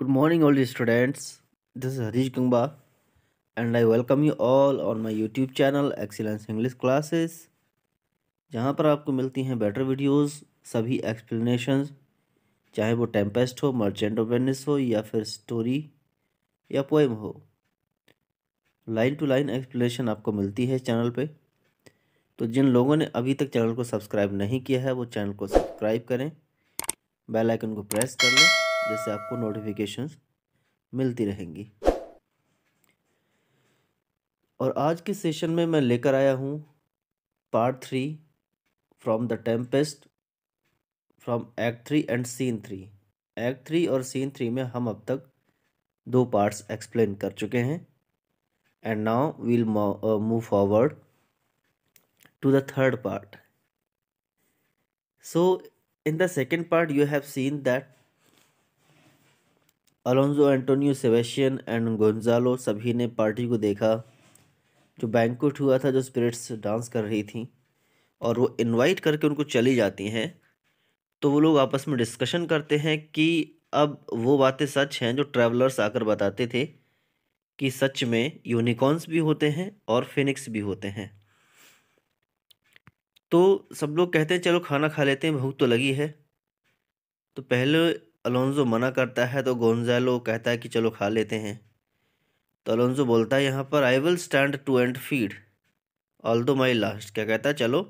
Good morning, all the students. This is Harish Gangba, and I welcome you all on my YouTube channel Excellence English Classes, जहाँ पर आपको मिलती हैं better videos, सभी explanations, चाहे वो टेम्पेस्ट हो, मर्चेंट ऑफ वेनिस हो या फिर स्टोरी या पोएम हो। लाइन टू लाइन एक्सप्लेनेशन आपको मिलती है चैनल पे। तो जिन लोगों ने अभी तक चैनल को सब्सक्राइब नहीं किया है वो चैनल को सब्सक्राइब करें, बेल आइकन को प्रेस कर लें, जिससे आपको नोटिफिकेशंस मिलती रहेंगी। और आज के सेशन में मैं लेकर आया हूँ part 3 from the Tempest from act 3 and scene 3। Act 3 और सीन 3 में हम अब तक 2 पार्ट्स एक्सप्लेन कर चुके हैं, and now we'll move forward to the third part. So in the second part you have seen that Alonso, Antonio, Sebastian and Gonzalo सभी ने पार्टी को देखा, जो बैंक्वेट हुआ था, जो स्पिरिट्स डांस कर रही थी, और वो इनवाइट करके उनको चली जाती हैं। तो वो लोग आपस में डिस्कशन करते हैं कि अब वो बातें सच हैं जो ट्रैवलर्स आकर बताते थे कि सच में यूनिकॉर्न्स भी होते हैं और फिनिक्स भी होते हैं। तो सब लोग कहते हैं चलो खाना खा लेते हैं, भूख तो लगी है। तो पहले अलोंजो मना करता है, तो गोंजालो कहता है कि चलो खा लेते हैं। तो अलोंजो बोलता है यहाँ पर I will stand to and feed although my last. क्या कहता है, चलो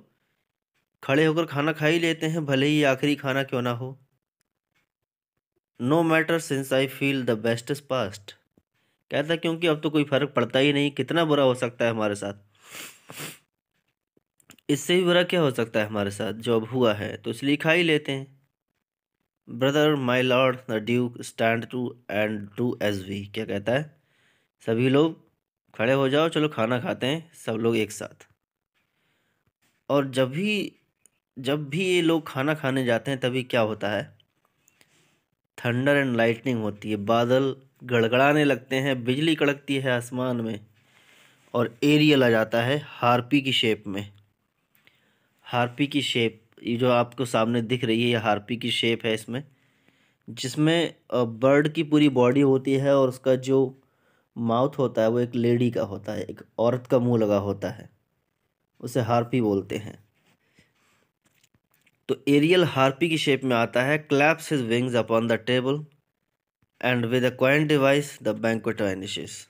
खड़े होकर खाना खा ही लेते हैं, भले ही आखिरी खाना क्यों ना हो। No matter since I feel the best is past. कहता है क्योंकि अब तो कोई फर्क पड़ता ही नहीं, कितना बुरा हो सकता है हमारे साथ, इससे भी बुरा क्या हो सकता है हमारे साथ, जो अब हुआ है, तो इसलिए खा ही लेते हैं। Brother my lord the duke stand to and do as we. क्या कहता है, सभी लोग खड़े हो जाओ, चलो खाना खाते हैं सब लोग एक साथ। और जब भी ये लोग खाना खाने जाते हैं तभी क्या होता है, थंडर एंड लाइटनिंग होती है, बादल गड़गड़ाने लगते हैं, बिजली कड़कती है आसमान में, और एरियल आ जाता है हार्पी की शेप में। हार्पी की शेप, ये जो आपको सामने दिख रही है, ये हार्पी की शेप है इसमें, जिसमें बर्ड की पूरी बॉडी होती है और उसका जो माउथ होता है वो एक लेडी का होता है, एक औरत का मुंह लगा होता है, उसे हार्पी बोलते हैं। तो एरियल हार्पी की शेप में आता है, claps his wings upon the table and with a quaint device the banquet vanishes.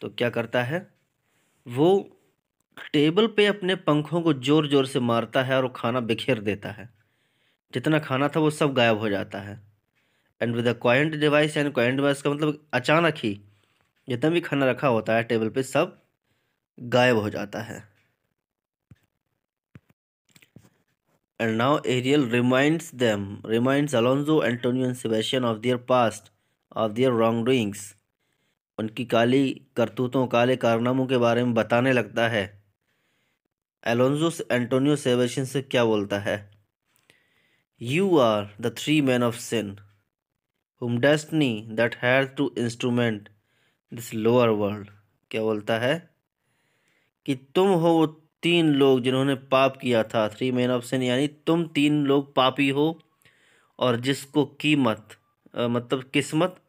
तो क्या करता है, वो टेबल पे अपने पंखों को जोर जोर से मारता है और वो खाना बिखेर देता है, जितना खाना था वो सब गायब हो जाता है। And with a quaint device, and coined device का मतलब अचानक ही जितना भी खाना रखा होता है टेबल पे सब गायब हो जाता है। And now Ariel reminds Alonso, Antonio and Sebastian of their past, of their wrong doings. उनकी काली करतूतों, काले कारनामों के बारे में बताने लगता है। अलोंजो एंटोनियो सेबेस्टियन से क्या बोलता है, you are the 3 men of sin whom destiny that has to instrument this lower world। क्या बोलता है कि तुम हो वो 3 लोग जिन्होंने पाप किया था, 3 men of sin, यानी तुम 3 लोग पापी हो, और जिसको कीमत मतलब किस्मत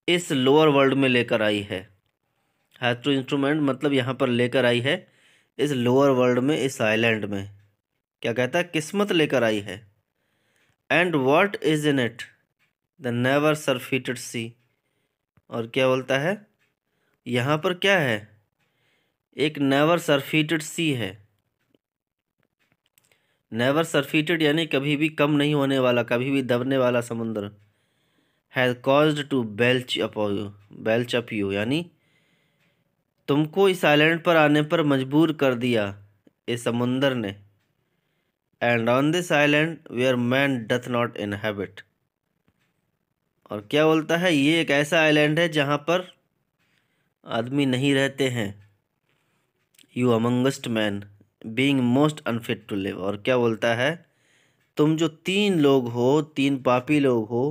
इस लोअर वर्ल्ड में लेकर आई है। हैज टू इंस्ट्रूमेंट मतलब यहाँ पर लेकर आई है इस लोअर वर्ल्ड में, इस आइलैंड में। क्या कहता है, किस्मत लेकर आई है। And what is in it the never surfeited sea. और क्या बोलता है, यहाँ पर क्या है, एक नेवर सरफेटेड सी है। नेवर सरफेटेड यानी कभी भी कम नहीं होने वाला, कभी भी दबने वाला समुद्र। Has caused to belch up you, यानी तुमको इस आइलैंड पर आने पर मजबूर कर दिया इस समुंदर ने। And on this island where man doth not inhabit. और क्या बोलता है, ये एक ऐसा आइलैंड है जहाँ पर आदमी नहीं रहते हैं। You amongst man being most unfit to live. और क्या बोलता है, तुम जो 3 लोग हो, 3 पापी लोग हो,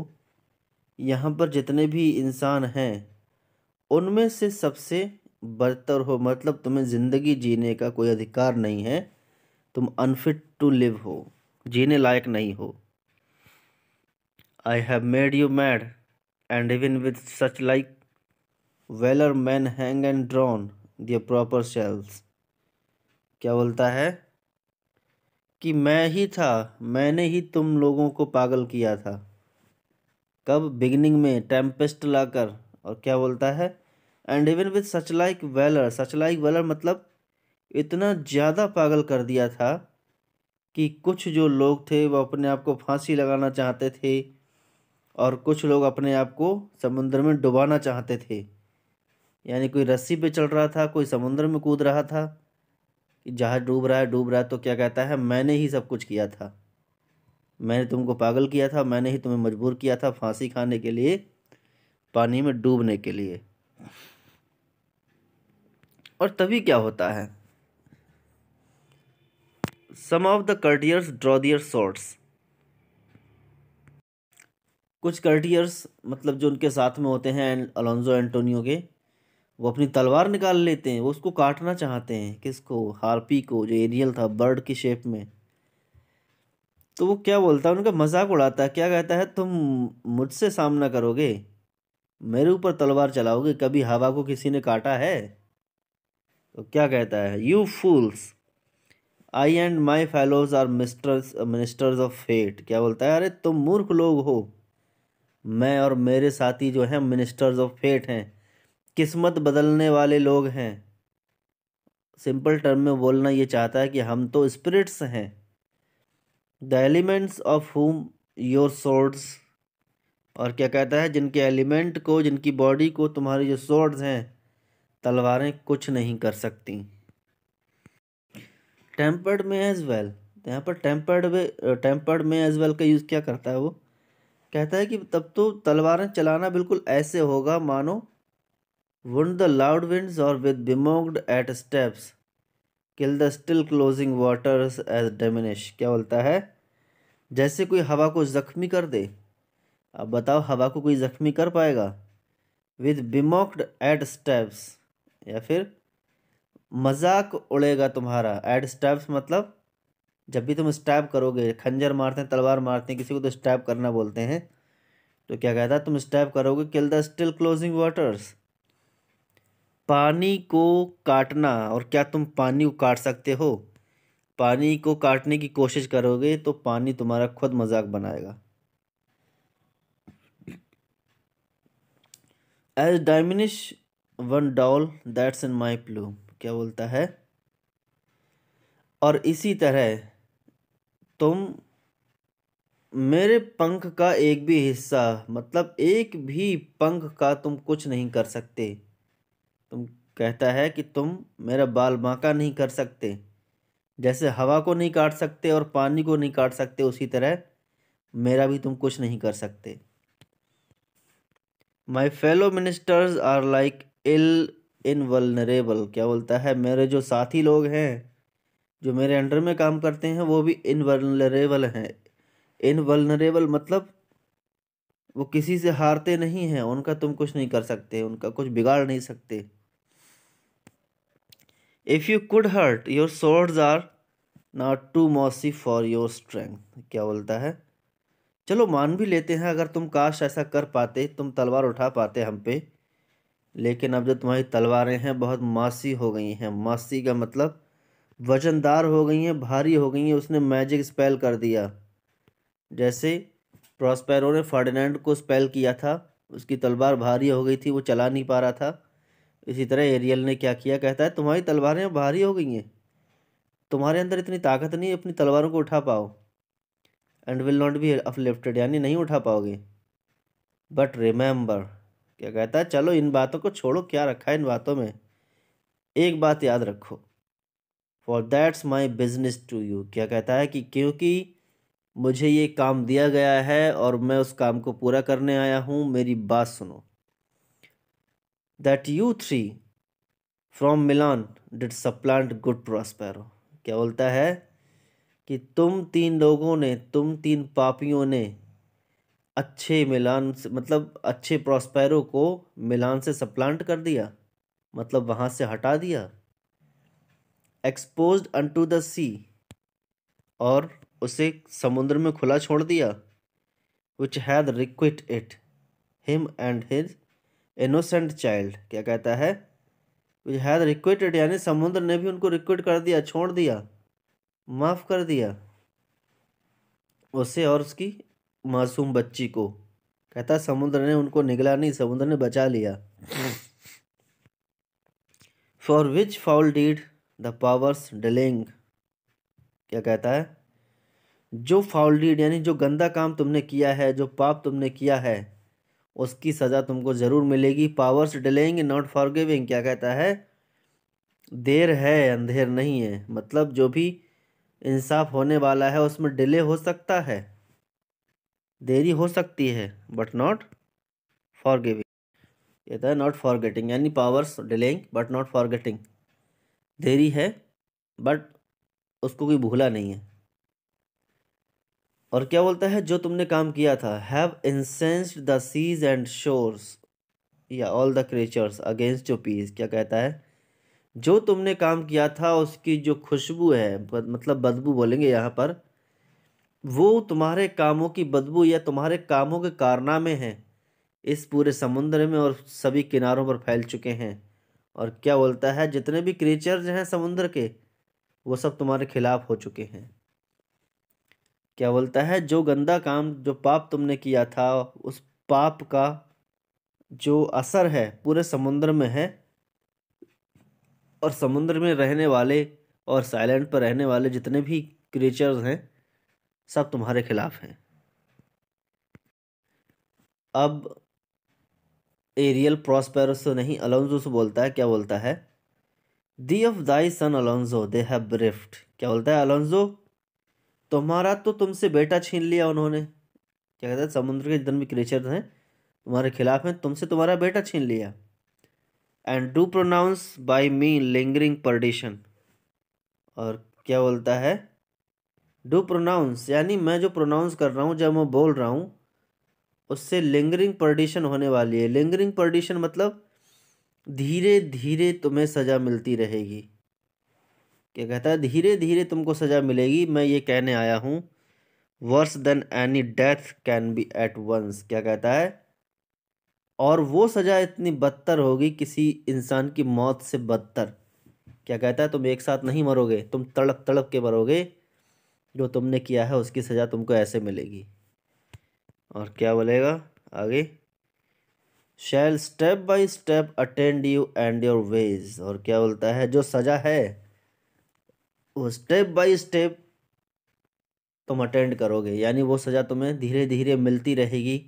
यहाँ पर जितने भी इंसान हैं उनमें से सबसे बदतर हो, मतलब तुम्हें ज़िंदगी जीने का कोई अधिकार नहीं है, तुम अनफिट टू लिव हो, जीने लायक नहीं हो। I have made you mad and even with such like valor men hang and drawn their proper shells। क्या बोलता है कि मैं ही था, मैंने ही तुम लोगों को पागल किया था। कब? बिगिनिंग में टेम्पेस्ट लाकर। और क्या बोलता है? And even with such like valour. Such like valour मतलब इतना ज़्यादा पागल कर दिया था कि कुछ जो लोग थे वो अपने आप को फांसी लगाना चाहते थे और कुछ लोग अपने आप को समुद्र में डुबाना चाहते थे। यानी कोई रस्सी पे चल रहा था, कोई समुद्र में कूद रहा था कि जहाज डूब रहा है डूब रहा है, तो क्या कहता है, मैंने ही सब कुछ किया था, मैंने तुमको पागल किया था, मैंने ही तुम्हें मजबूर किया था फांसी खाने के लिए, पानी में डूबने के लिए। और तभी क्या होता है, some of the courtiers draw their swords. कुछ कर्टियर्स मतलब जो उनके साथ में होते हैं अलोंजो एंटोनियो के, वो अपनी तलवार निकाल लेते हैं, वो उसको काटना चाहते हैं। किसको? हार्पी को, जो एरियल था बर्ड की शेप में। तो वो क्या बोलता है, उनका मजाक उड़ाता है। क्या कहता है, तुम मुझसे सामना करोगे, मेरे ऊपर तलवार चलाओगे, कभी हवा को किसी ने काटा है? तो क्या कहता है, you fools, I and my fellows are ministers of fate. क्या बोलता है, अरे तुम मूर्ख लोग हो, मैं और मेरे साथी जो हैं मिनिस्टर्स ऑफ फेट हैं, किस्मत बदलने वाले लोग हैं। सिंपल टर्म में बोलना ये चाहता है कि हम तो स्पिरिट्स हैं। द एलिमेंट्स ऑफ हुम योर सोर्ड्स। और क्या कहता है, जिनके एलिमेंट को, जिनकी बॉडी को तुम्हारी जो सोर्ड्स हैं, तलवारें कुछ नहीं कर सकती। टेम्पर्ड में एज वेल, यहाँ पर टेम्पर्ड में एज वेल का यूज़ क्या करता है वो, कहता है कि तब तो तलवारें चलाना बिल्कुल ऐसे होगा मानो वुंड द लाउड विंड्स और with bemocked at stabs kill the still closing waters as diminish. क्या बोलता है, जैसे कोई हवा को जख्मी कर दे। अब बताओ, हवा को कोई जख्मी कर पाएगा? विद बिमोक्ड एट स्टेप्स, या फिर मजाक उड़ेगा तुम्हारा। एट स्टेप्स मतलब जब भी तुम स्टैब करोगे, खंजर मारते हैं, तलवार मारते हैं, किसी को तो स्टैब करना बोलते हैं। तो क्या कहता है, तुम स्टैब करोगे, किल द स्टिल क्लोजिंग वाटर्स, पानी को काटना। और क्या तुम पानी को काट सकते हो? पानी को काटने की कोशिश करोगे तो पानी तुम्हारा खुद मजाक बनाएगा। As diminish one dowle that's in my plume. क्या बोलता है, और इसी तरह तुम मेरे पंख का एक भी हिस्सा, मतलब एक भी पंख का तुम कुछ नहीं कर सकते। तुम, कहता है कि तुम मेरा बाल बांका नहीं कर सकते। जैसे हवा को नहीं काट सकते और पानी को नहीं काट सकते, उसी तरह मेरा भी तुम कुछ नहीं कर सकते। My fellow ministers are like ill invulnerable. क्या बोलता है, मेरे जो साथी लोग हैं, जो मेरे अंडर में काम करते हैं, वो भी इनवल्नरेबल हैं। इनवल्नरेबल मतलब वो किसी से हारते नहीं हैं, उनका तुम कुछ नहीं कर सकते, उनका कुछ बिगाड़ नहीं सकते। If you could hurt your swords are not too massy for your strength. क्या बोलता है, चलो मान भी लेते हैं, अगर तुम काश ऐसा कर पाते, तुम तलवार उठा पाते हम पे, लेकिन अब जो तुम्हारी तलवारें हैं बहुत मासी हो गई हैं। मासी का मतलब वजनदार हो गई हैं, भारी हो गई हैं। उसने मैजिक स्पेल कर दिया। जैसे प्रॉस्पेरो ने फर्डिनेंड को स्पेल किया था, उसकी तलवार भारी हो गई थी, वो चला नहीं पा रहा था। इसी तरह एरियल ने क्या किया, कहता है तुम्हारी तलवारें अब भारी हो गई हैं, तुम्हारे अंदर इतनी ताकत नहीं अपनी तलवारों को उठा पाओ। And will not be uplifted, यानी नहीं उठा पाओगे। बट रिमेंबर, क्या कहता है, चलो इन बातों को छोड़ो, क्या रखा है इन बातों में, एक बात याद रखो, for that's my business to you. क्या कहता है कि क्योंकि मुझे ये काम दिया गया है और मैं उस काम को पूरा करने आया हूँ, मेरी बात सुनो। That you three from Milan did सप्लांट good Prospero. क्या बोलता है कि तुम तीन लोगों ने, तुम तीन पापियों ने अच्छे मिलान से, मतलब अच्छे प्रॉस्पेरो को मिलान से सप्लांट कर दिया, मतलब वहाँ से हटा दिया। एक्सपोज्ड अनटू द सी, और उसे समुद्र में खुला छोड़ दिया। Which had requit it him and his innocent child. क्या कहता है, विच हैड रिक्वेटेड, यानी समुद्र ने भी उनको रिक्वेट कर दिया, छोड़ दिया, माफ कर दिया उसे और उसकी मासूम बच्ची को। कहता है समुद्र ने उनको निगला नहीं, समुद्र ने बचा लिया। For which foul did the powers delaying. क्या कहता है, जो फाउल डीड यानी जो गंदा काम तुमने किया है, जो पाप तुमने किया है, उसकी सजा तुमको जरूर मिलेगी। Powers delaying not forgiving. क्या कहता है, देर है अंधेर नहीं है, मतलब जो भी इंसाफ होने वाला है उसमें डिले हो सकता है, देरी हो सकती है, बट नॉट फॉरगिविंग। कहता है नॉट फॉरगेटिंग, यानी powers delaying but not forgetting, देरी है बट उसको कोई भूला नहीं है। और क्या बोलता है, जो तुमने काम किया था, have incensed the seas and shores yea all the creatures against your peace. क्या कहता है, जो तुमने काम किया था उसकी जो खुशबू है, मतलब बदबू बोलेंगे यहाँ पर, वो तुम्हारे कामों की बदबू या तुम्हारे कामों के कारनामे हैं, इस पूरे समुद्र में और सभी किनारों पर फैल चुके हैं। और क्या बोलता है, जितने भी क्रिएचर्स हैं समुद्र के, वो सब तुम्हारे खिलाफ हो चुके हैं। क्या बोलता है, जो गंदा काम, जो पाप तुमने किया था, उस पाप का जो असर है पूरे समुद्र में है, और समुद्र में रहने वाले और साइलेंट पर रहने वाले जितने भी क्रिएचर्स हैं, सब तुम्हारे खिलाफ हैं। अब एरियल प्रॉस्पेरो से नहीं, अलोंजो से बोलता है। क्या बोलता है, thee of thy son Alonso they have bereft. क्या बोलता है, अलोंजो तुम्हारा तो तुमसे बेटा छीन लिया उन्होंने। क्या कहता है, समुद्र के जितने भी क्रिएचर्स हैं तुम्हारे खिलाफ हैं, तुमसे तुम्हारा बेटा छीन लिया। And do pronounce by me lingering perdition. और क्या बोलता है, डू प्रोनाउंस, यानी मैं जो प्रोनाउंस कर रहा हूँ, जब मैं बोल रहा हूँ, उससे लिंगरिंग परडिशन होने वाली है। लिंगरिंग परडिशन मतलब धीरे धीरे तुम्हें सजा मिलती रहेगी। क्या कहता है, धीरे धीरे तुमको सजा मिलेगी, मैं ये कहने आया हूँ। Worse than any death can be at once. क्या कहता है, और वो सजा इतनी बदतर होगी किसी इंसान की मौत से बदतर। क्या कहता है, तुम एक साथ नहीं मरोगे, तुम तड़प तड़प के मरोगे, जो तुमने किया है उसकी सजा तुमको ऐसे मिलेगी। और क्या बोलेगा आगे, shall step by step attend you and your ways. और क्या बोलता है, जो सजा है वो स्टेप बाय स्टेप तुम अटेंड करोगे, यानी वो सजा तुम्हें धीरे धीरे मिलती रहेगी,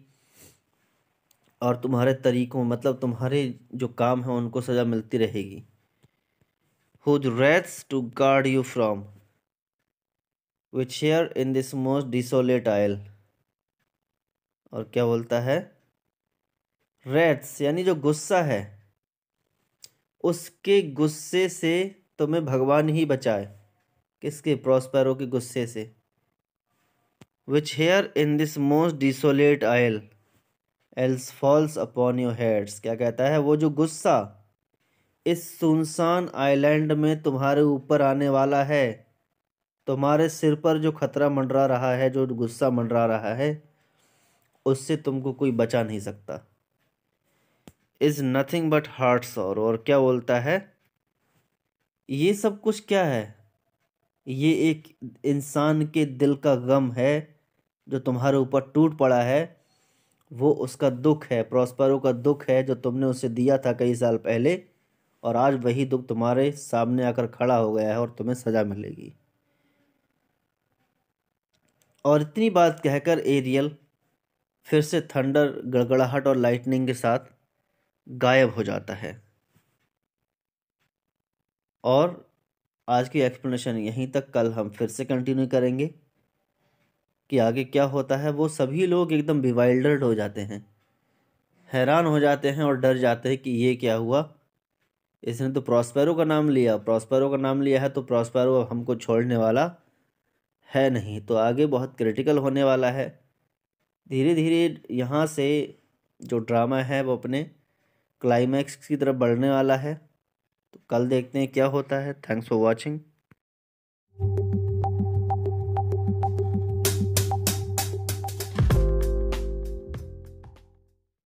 और तुम्हारे तरीकों, मतलब तुम्हारे जो काम है उनको सजा मिलती रहेगी। whose wraths to guard you from, which share in this most desolate isle। और क्या बोलता है, रेट्स यानी जो गुस्सा है, उसके गुस्से से तुम्हें भगवान ही बचाए। किसके, प्रॉस्पेरो के गुस्से से। Which here in this most desolate isle else falls upon your heads. क्या कहता है, वो जो गुस्सा इस सुनसान आइलैंड में तुम्हारे ऊपर आने वाला है, तुम्हारे सिर पर जो खतरा मंडरा रहा है, जो गुस्सा मंडरा रहा है, उससे तुमको कोई बचा नहीं सकता। Is nothing but heart sorrow. और क्या बोलता है, ये सब कुछ क्या है, ये एक इंसान के दिल का गम है जो तुम्हारे ऊपर टूट पड़ा है, वो उसका दुख है, प्रॉस्पेरो का दुख है जो तुमने उसे दिया था कई साल पहले, और आज वही दुख तुम्हारे सामने आकर खड़ा हो गया है और तुम्हें सजा मिलेगी। और इतनी बात कहकर एरियल फिर से थंडर, गड़गड़ाहट और लाइटनिंग के साथ गायब हो जाता है। और आज की एक्सप्लेनेशन यहीं तक, कल हम फिर से कंटिन्यू करेंगे कि आगे क्या होता है। वो सभी लोग एकदम बिवाइल्डर्ड हो जाते हैं, हैरान हो जाते हैं और डर जाते हैं कि ये क्या हुआ, इसने तो प्रॉस्पेरो का नाम लिया, प्रॉस्पेरो का नाम लिया है तो प्रॉस्पेरो अब हमको छोड़ने वाला है नहीं, तो आगे बहुत क्रिटिकल होने वाला है। धीरे धीरे यहाँ से जो ड्रामा है वो अपने क्लाइमैक्स की तरफ बढ़ने वाला है। तो कल देखते हैं क्या होता है। Thanks for watching.